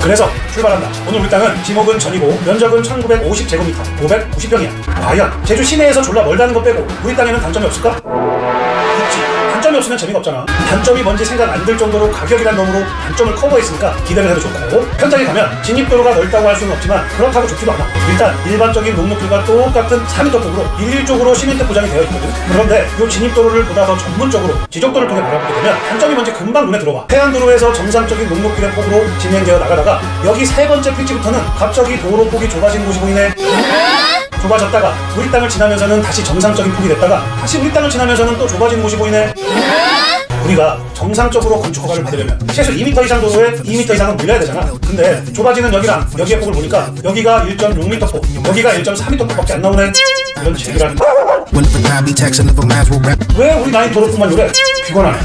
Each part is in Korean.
그래서 출발한다. 오늘 우리 땅은 지목은 전이고 면적은 1950제곱미터 590평이야. 과연 제주 시내에서 졸라 멀다는 것 빼고 우리 땅에는 단점이 없을까? 있지. 단점이 없으면 재미가 없잖아. 단점이 뭔지 생각 안 들 정도로 가격이란 놈으로 단점을 커버했으니까 기대를 해도 좋고, 현장에 가면 진입도로가 넓다고 할 수는 없지만 그렇다고 좋지도 않아. 일단 일반적인 녹록길과 똑같은 4m 폭으로 일률적으로 시멘트 포장이 되어 있거든. 그런데 이 진입도로를 보다 더 전문적으로 지적도를 통해 바라보게 되면 단점이 뭔지 금방 눈에 들어와. 해안도로에서 정상적인 녹록길의 폭으로 진행되어 나가다가 여기 세 번째 필지부터는 갑자기 도로 폭이 좁아진 곳이 보이네. 좁아졌다가 우리 땅을 지나면서는 다시 정상적인 폭이 됐다가 다시 우리 땅을 지나면서는 또 좁아진 곳이 보이네. 우리가 정상적으로 건축 허가를 받으려면 최소 2m 이상 도로에 2m 이상은 물려야 되잖아. 근데 좁아지는 여기랑 여기의 폭을 보니까 여기가 1.6m 폭, 여기가 1.4m 폭밖에 안 나오네. 이런 제기라는 왜 우리 나이 도로폭만 요래? 피곤하네.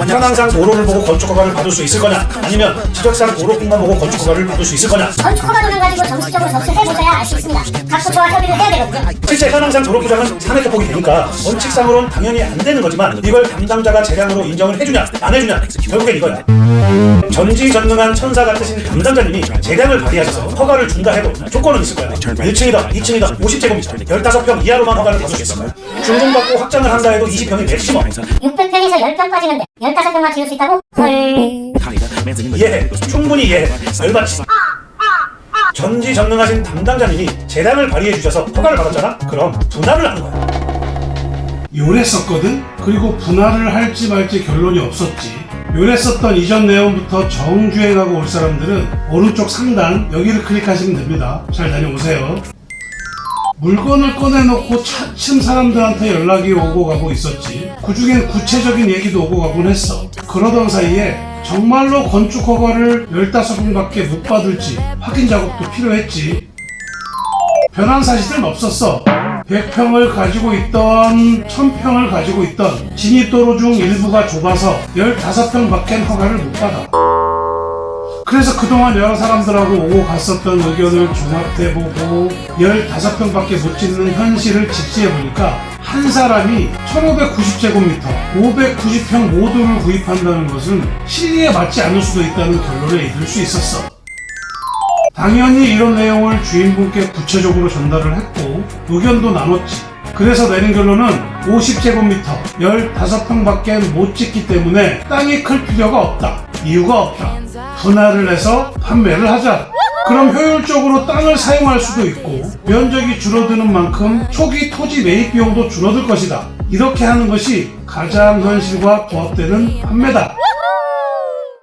현황상 도로를 보고 건축 허가를 받을 수 있을 거냐, 아니면 지적상 도로폭만 보고 건축 허가를 받을 수 있을 거냐. 건축 허가도를 가지고 정식적으로 접수해보셔야 알 수 있습니다. 각 부처와 협의를 해야 되거든요. 실제 현황상 도로 포장은 4m 폭이 되니까 원칙상으로는 당연히 안 되는 거지만 이걸 담당자가 재량으로 인정을 해주냐 안 해주냐, 결국엔 이거야. 전지전능한 천사 같으신 담당자님이 재량을 발휘하셔서 허가를 준다 해도 조건은 있을 거야. 1층이다 2층이다 50제곱미터 15평 이하로만 허가를 받을 수 있을 거야. 준공받고 확장을 한다 해도 20평이 맥시멈. 600평에서 10평 빠지는데 15평만 지을 수 있다고? 헐. 이해해. 충분히 이해해. 열받지. 전지전능하신 담당자님이 재량을 발휘해 주셔서 허가를 받았잖아? 그럼 분할을 하는 거야. 요랬었거든? 그리고 분할을 할지 말지 결론이 없었지. 요랬었던 이전 내용부터 정주행하고 올 사람들은 오른쪽 상단 여기를 클릭하시면 됩니다. 잘 다녀오세요. 물건을 꺼내놓고 차츰 사람들한테 연락이 오고 가고 있었지. 그중엔 구체적인 얘기도 오고 가곤 했어. 그러던 사이에 정말로 건축 허가를 15분밖에 못 받을지 확인 작업도 필요했지. 변한 사실은 없었어. 100평을 가지고 있던 1000평을 가지고 있던 진입도로 중 일부가 좁아서 15평밖엔 허가를 못 받아. 그래서 그동안 여러 사람들하고 오고 갔었던 의견을 종합해보고 15평밖에 못 짓는 현실을 직시해보니까 한 사람이 1590제곱미터 590평 모두를 구입한다는 것은 실리에 맞지 않을 수도 있다는 결론에 이를 수 있었어. 당연히 이런 내용을 주인분께 구체적으로 전달을 했고 의견도 나눴지. 그래서 내린 결론은 50제곱미터 15평밖에 못 짓기 때문에 땅이 클 필요가 없다. 이유가 없다. 분할을 해서 판매를 하자. 그럼 효율적으로 땅을 사용할 수도 있고 면적이 줄어드는 만큼 초기 토지 매입 비용도 줄어들 것이다. 이렇게 하는 것이 가장 현실과 부합되는 판매다.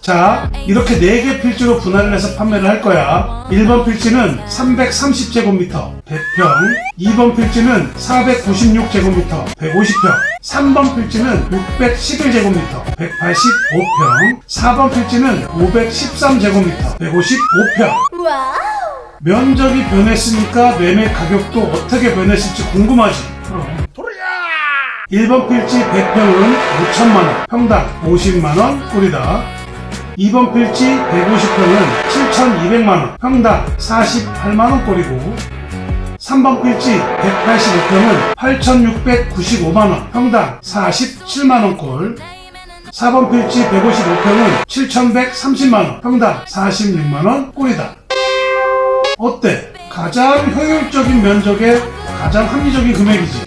자, 이렇게 4개 필지로 분할을 해서 판매를 할 거야. 1번 필지는 330제곱미터 100평, 2번 필지는 496제곱미터 150평, 3번 필지는 611제곱미터 185평, 4번 필지는 513제곱미터 155평. 면적이 변했으니까 매매 가격도 어떻게 변했을지 궁금하지? 1번 필지 100평은 5천만원, 평당 50만원 꼴이다. 2번 필지 150평은 7,200만원, 평당 48만원 꼴이고 3번 필지 185평은 8,695만원, 평당 47만원 꼴. 4번 필지 155평은 7,130만원, 평당 46만원 꼴이다. 어때? 가장 효율적인 면적에 가장 합리적인 금액이지.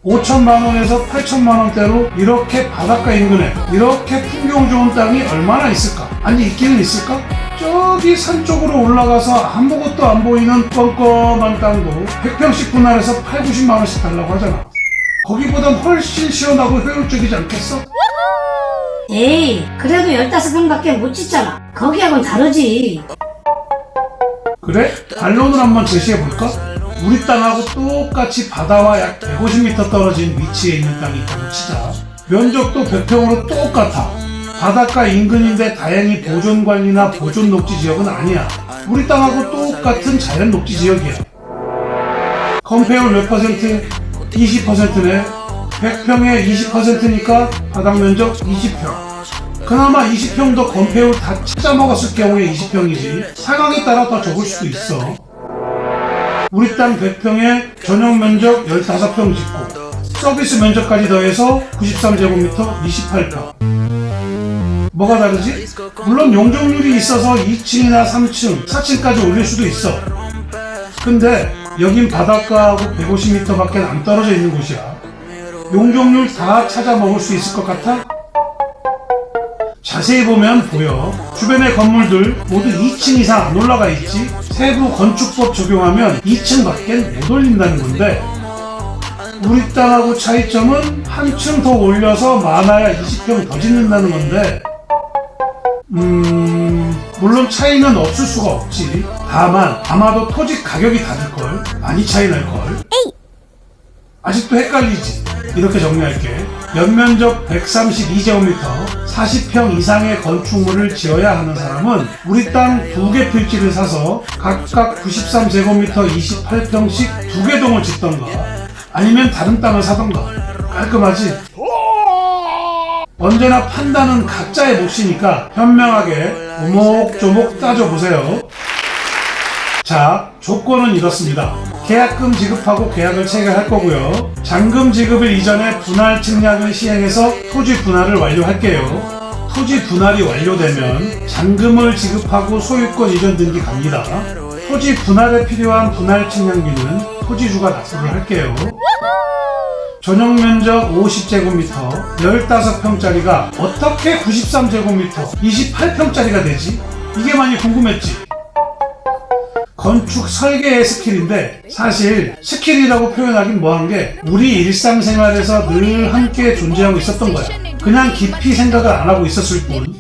5천만원에서 8천만원대로 이렇게 바닷가 인근에 이렇게 풍경 좋은 땅이 얼마나 있을까? 아니 있기는 있을까? 저기 산 쪽으로 올라가서 아무것도 안 보이는 껌껌한 땅도 100평씩 분할해서 8, 90만원씩 달라고 하잖아. 거기보단 훨씬 시원하고 효율적이지 않겠어? 에이, 그래도 15평밖에 못 짓잖아. 거기하고는 다르지. 그래? 반론을 한번 제시해볼까? 우리 땅하고 똑같이 바다와 약 150m 떨어진 위치에 있는 땅이 있다고 치자. 면적도 100평으로 똑같아. 바닷가 인근인데 다행히 보존관리나 보존 녹지 지역은 아니야. 우리 땅하고 똑같은 자연 녹지 지역이야. 건폐율 몇 퍼센트? 20%네. 100평에 20%니까 바닥 면적 20평. 그나마 20평도 건폐율 다 찾아먹었을 경우에 20평이지 상황에 따라 더 적을 수도 있어. 우리 땅 100평에 전용 면적 15평 짓고 서비스 면적까지 더해서 93제곱미터 28평. 뭐가 다르지? 물론 용적률이 있어서 2층이나 3층, 4층까지 올릴 수도 있어. 근데 여긴 바닷가하고 150m 밖에 안 떨어져 있는 곳이야. 용적률 다 찾아 먹을 수 있을 것 같아? 자세히 보면 보여. 주변의 건물들 모두 2층 이상 안 올라가 있지. 세부 건축법 적용하면 2층밖엔 못 올린다는 건데, 우리 땅하고 차이점은 한 층 더 올려서 많아야 20평 더 짓는다는 건데, 물론 차이는 없을 수가 없지. 다만 아마도 토지 가격이 다를걸. 많이 차이 날걸. 아직도 헷갈리지? 이렇게 정리할게. 연면적 132제곱미터 40평 이상의 건축물을 지어야 하는 사람은 우리 땅 2개 필지를 사서 각각 93제곱미터 28평씩 2개 동을 짓던가, 아니면 다른 땅을 사던가. 깔끔하지? 언제나 판단은 각자의 몫이니까 현명하게 오목조목 따져보세요. 자, 조건은 이렇습니다. 계약금 지급하고 계약을 체결할 거고요. 잔금 지급일 이전에 분할 측량을 시행해서 토지 분할을 완료할게요. 토지 분할이 완료되면 잔금을 지급하고 소유권 이전 등기 갑니다. 토지 분할에 필요한 분할 측량비는 토지주가 납부를 할게요. 전용 면적 50제곱미터 15평짜리가 어떻게 93제곱미터 28평짜리가 되지? 이게 많이 궁금했지? 건축 설계의 스킬인데, 사실 스킬이라고 표현하긴 뭐한 게 우리 일상생활에서 늘 함께 존재하고 있었던 거야. 그냥 깊이 생각을 안 하고 있었을 뿐.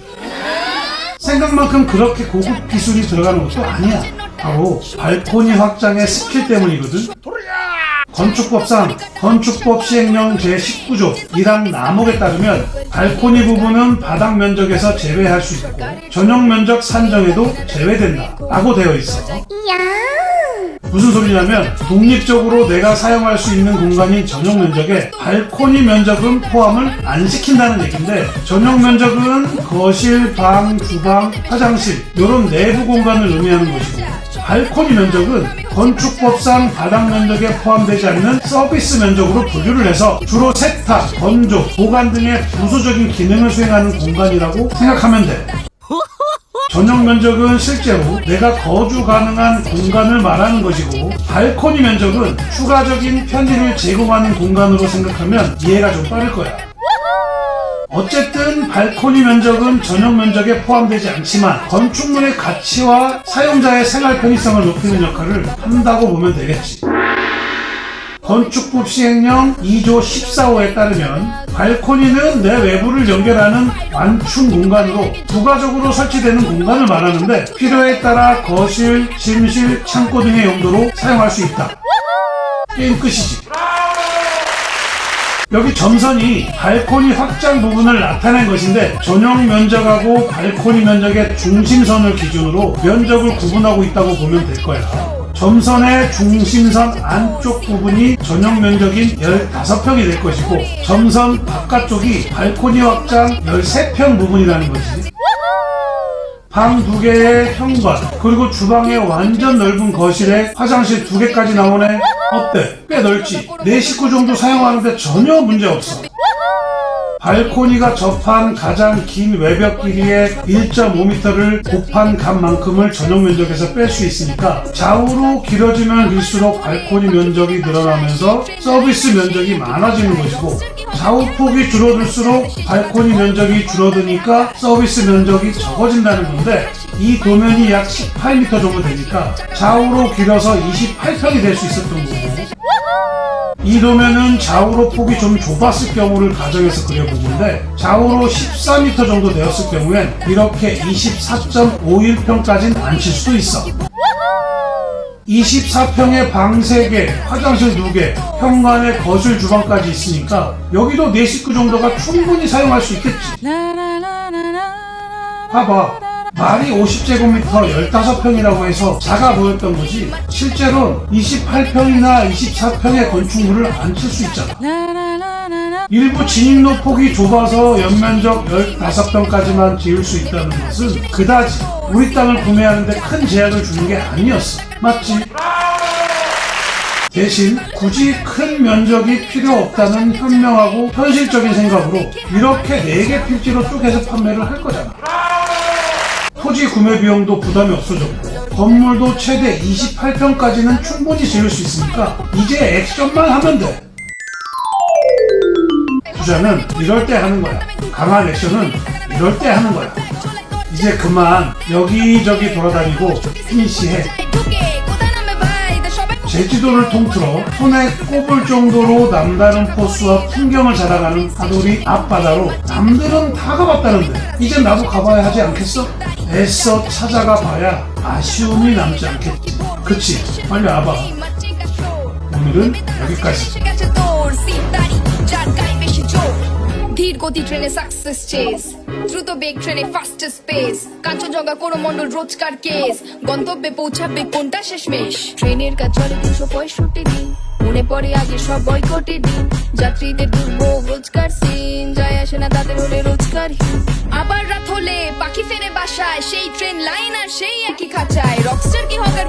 생각만큼 그렇게 고급 기술이 들어가는 것도 아니야. 바로 발코니 확장의 스킬 때문이거든. 건축법상 건축법 시행령 제19조 1항 남목에 따르면 발코니 부분은 바닥 면적에서 제외할 수 있고 전용 면적 산정에도 제외된다 라고 되어 있어. 무슨 소리냐면 독립적으로 내가 사용할 수 있는 공간인 전용 면적에 발코니 면적은 포함을 안 시킨다는 얘기인데, 전용 면적은 거실, 방, 주방, 화장실 이런 내부 공간을 의미하는 것이고, 발코니 면적은 건축법상 바닥 면적에 포함되지 않는 서비스 면적으로 분류를 해서 주로 세탁, 건조, 보관 등의 부수적인 기능을 수행하는 공간이라고 생각하면 돼. 전용 면적은 실제로 내가 거주 가능한 공간을 말하는 것이고, 발코니 면적은 추가적인 편의를 제공하는 공간으로 생각하면 이해가 좀 빠를 거야. 어쨌든 발코니 면적은 전용 면적에 포함되지 않지만 건축물의 가치와 사용자의 생활 편의성을 높이는 역할을 한다고 보면 되겠지. 건축법 시행령 2조 14호에 따르면 발코니는 내 외부를 연결하는 완충 공간으로 부가적으로 설치되는 공간을 말하는데, 필요에 따라 거실, 침실, 창고 등의 용도로 사용할 수 있다. 게임 끝이지. 여기 점선이 발코니 확장 부분을 나타낸 것인데, 전용 면적하고 발코니 면적의 중심선을 기준으로 면적을 구분하고 있다고 보면 될 거야. 점선의 중심선 안쪽 부분이 전용 면적인 15평이 될 것이고, 점선 바깥쪽이 발코니 확장 13평 부분이라는 거지. 방 2개의 현관, 그리고 주방의 완전 넓은 거실에 화장실 2개까지 나오네. 어때? 꽤 넓지? 4식구 정도 사용하는데 전혀 문제 없어. 발코니가 접한 가장 긴 외벽 길이의 1.5m를 곱한 값만큼을 전용 면적에서 뺄 수 있으니까 좌우로 길어지면 길수록 발코니 면적이 늘어나면서 서비스 면적이 많아지는 것이고, 좌우폭이 줄어들수록 발코니 면적이 줄어드니까 서비스 면적이 적어진다는 건데, 이 도면이 약 18m 정도 되니까 좌우로 길어서 28평이 될 수 있었던 거고, 이 도면은 좌우로 폭이 좀 좁았을 경우를 가정해서 그려보는데, 좌우로 14m 정도 되었을 경우엔 이렇게 24.51평까지는 안 칠 수도 있어. 24평에 방 3개, 화장실 2개, 현관에 거실, 주방까지 있으니까 여기도 4식구 정도가 충분히 사용할 수 있겠지. 봐봐. 말이 50제곱미터 15평이라고 해서 작아 보였던 거지, 실제로는 28평이나 24평의 건축물을 안 칠 수 있잖아. 일부 진입로 폭이 좁아서 연면적 15평까지만 지을 수 있다는 것은 그다지 우리 땅을 구매하는데 큰 제약을 주는 게 아니었어. 맞지? 대신 굳이 큰 면적이 필요 없다는 현명하고 현실적인 생각으로 이렇게 4개 필지로 쪼개서 판매를 할 거잖아. 토지 구매 비용도 부담이 없어졌고 건물도 최대 28평까지는 충분히 지을 수 있으니까 이제 액션만 하면 돼. 투자는 이럴 때 하는 거야. 강한 액션은 이럴 때 하는 거야. 이제 그만 여기저기 돌아다니고 피니시해. 제주도를 통틀어 손에 꼽을 정도로 남다른 포스와 풍경을 자랑하는 하돌이 앞바다로 남들은 다 가봤다는데 이제 나도 가봐야 하지 않겠어? 애써 찾아가 봐야 아쉬움이 남지 않겠지. 그치? 빨리 와봐. 오늘은 여기까지. ধীর গতি ট্রেনে সাকসেস চেস দ্রুত বেগ ট্রেনে ফাস্টেস্ট স্পেস কাঞ্চনজঙ্ঘা করমণ্ডল রোজকার কেস গন্তব্যে পৌঁছাবে কোনটা শেষমেশ ট্রেনের কাজ চলে 365 দিন মনে পড়ে আগে সব বয়কটের দিন যাত্রীদের দুর্ভোগ রোজকার সিন যায় আসে না তাদের হলে রোজকার আবার রাত হলে পাখি ফেরে বাসায় সেই ট্রেন লাইন আর সেই একই খাঁচায় রকস্টার কি হকার